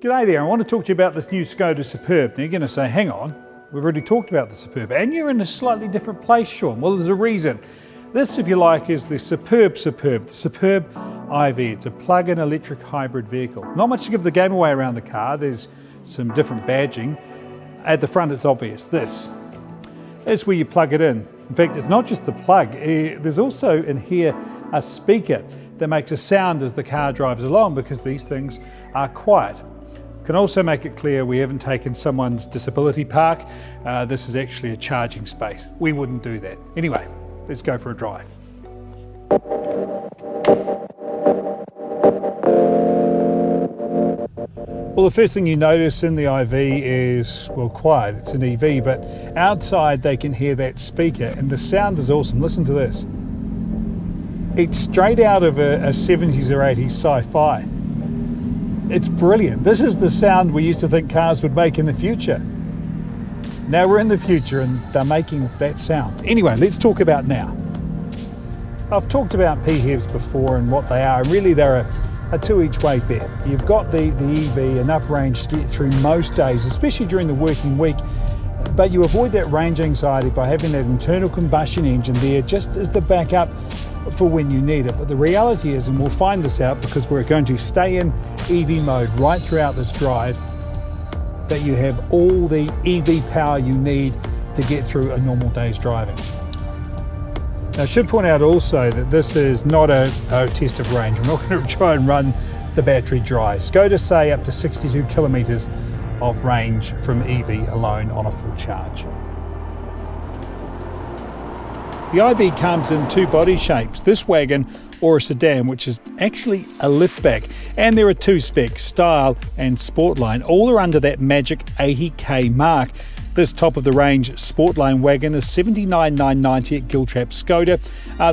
G'day there, I want to talk to you about this new Skoda Superb. Now you're going to say, hang on, we've already talked about the Superb and you're in a slightly different place, Sean. Well, there's a reason. This, if you like, is the Superb, the Superb IV. It's a plug-in electric hybrid vehicle. Not much to give the game away around the car. There's some different badging. At the front it's obvious. This is where you plug it in. In fact, it's not just the plug. There's also in here a speaker that makes a sound as the car drives along because these things are quiet. Can also make it clear we haven't taken someone's disability park. This is actually a charging space. We wouldn't do that. Anyway, let's go for a drive. Well, the first thing you notice in the IV is, well, quiet. It's an EV, but outside they can hear that speaker and the sound is awesome. Listen to this. It's straight out of a 70s or 80s sci-fi. It's brilliant. This is the sound we used to think cars would make in the future. Now we're in the future and they're making that sound. Anyway, let's talk about now. I've talked about PHEVs before and what they are. Really, they're a two each way bet. You've got the EV, enough range to get through most days, especially during the working week, but you avoid that range anxiety by having that internal combustion engine there just as the backup for when you need it. But the reality is, and we'll find this out because we're going to stay in EV mode right throughout this drive, that you have all the EV power you need to get through a normal day's driving. Now, I should point out also that this is not a test of range. We're not going to try and run the battery dry. Skoda say up to 62 kilometres of range from EV alone on a full charge. The IV comes in two body shapes, this wagon or a sedan, which is actually a liftback. And there are two specs, Style and Sportline. All are under that magic 80k mark. This top of the range Sportline wagon is $79,990 at Giltrap Skoda.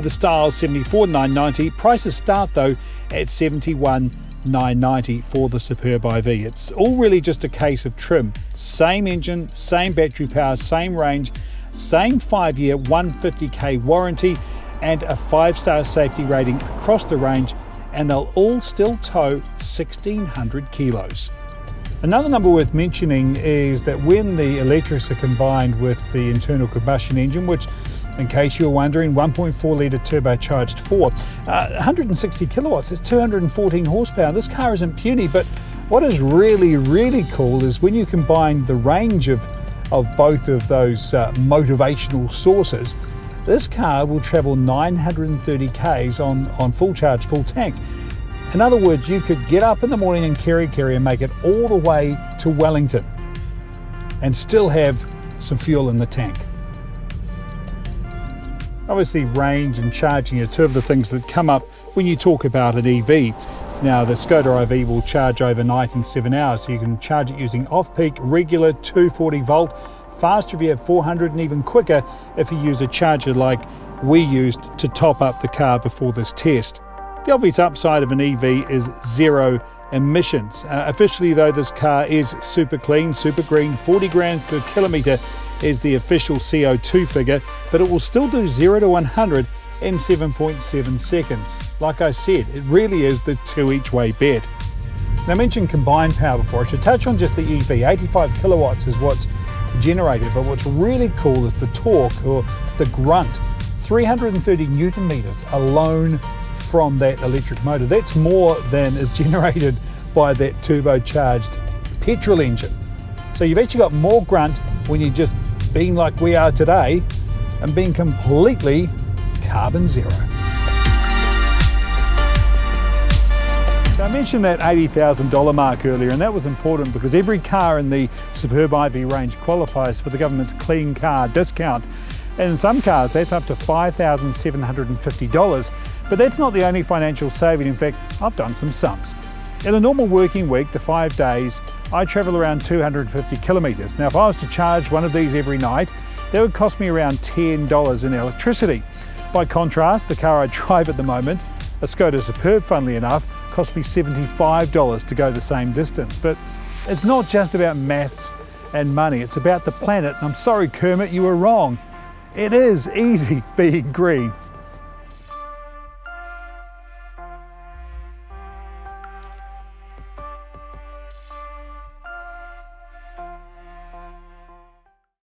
The Style $74,990. Prices start though at $71,990 for the Superb IV. It's all really just a case of trim. Same engine, same battery power, same range, same 5-year 150k warranty and a 5-star safety rating across the range, and they'll all still tow 1,600 kilos. Another number worth mentioning is that when the electrics are combined with the internal combustion engine, which, in case you're wondering, 1.4 litre turbocharged 160 kilowatts, it's 214 horsepower. This car isn't puny, but what is really cool is when you combine the range of both of those motivational sources, this car will travel 930 k's on full charge, full tank. In other words, you could get up in the morning in Kerry and make it all the way to Wellington and still have some fuel in the tank. Obviously, range and charging are two of the things that come up when you talk about an EV. Now, the Skoda IV will charge overnight in 7 hours, so you can charge it using off-peak, regular 240 volt, faster if you have 400 and even quicker if you use a charger like we used to top up the car before this test. The obvious upside of an EV is zero emissions. Officially though, this car is super clean, super green. 40 grams per kilometre is the official CO2 figure, but it will still do 0 to 100 in 7.7 seconds. Like I said, it really is the two each way bet. Now, I mentioned combined power before. I should touch on just the EV. 85 kilowatts is what's generated, but what's really cool is the torque, or the grunt. 330 newton meters alone from that electric motor. That's more than is generated by that turbocharged petrol engine. So you've actually got more grunt when you're just being like we are today and being completely carbon zero. I mentioned that $80,000 mark earlier, and that was important because every car in the Superb IV range qualifies for the government's clean car discount. And in some cars, that's up to $5,750. But that's not the only financial saving. In fact, I've done some sums. In a normal working week, the 5 days, I travel around 250 kilometres. Now, if I was to charge one of these every night, that would cost me around $10 in electricity. By contrast, the car I drive at the moment, a Skoda Superb, funnily enough, cost me $75 to go the same distance. But it's not just about maths and money, it's about the planet. And I'm sorry, Kermit, you were wrong. It is easy being green.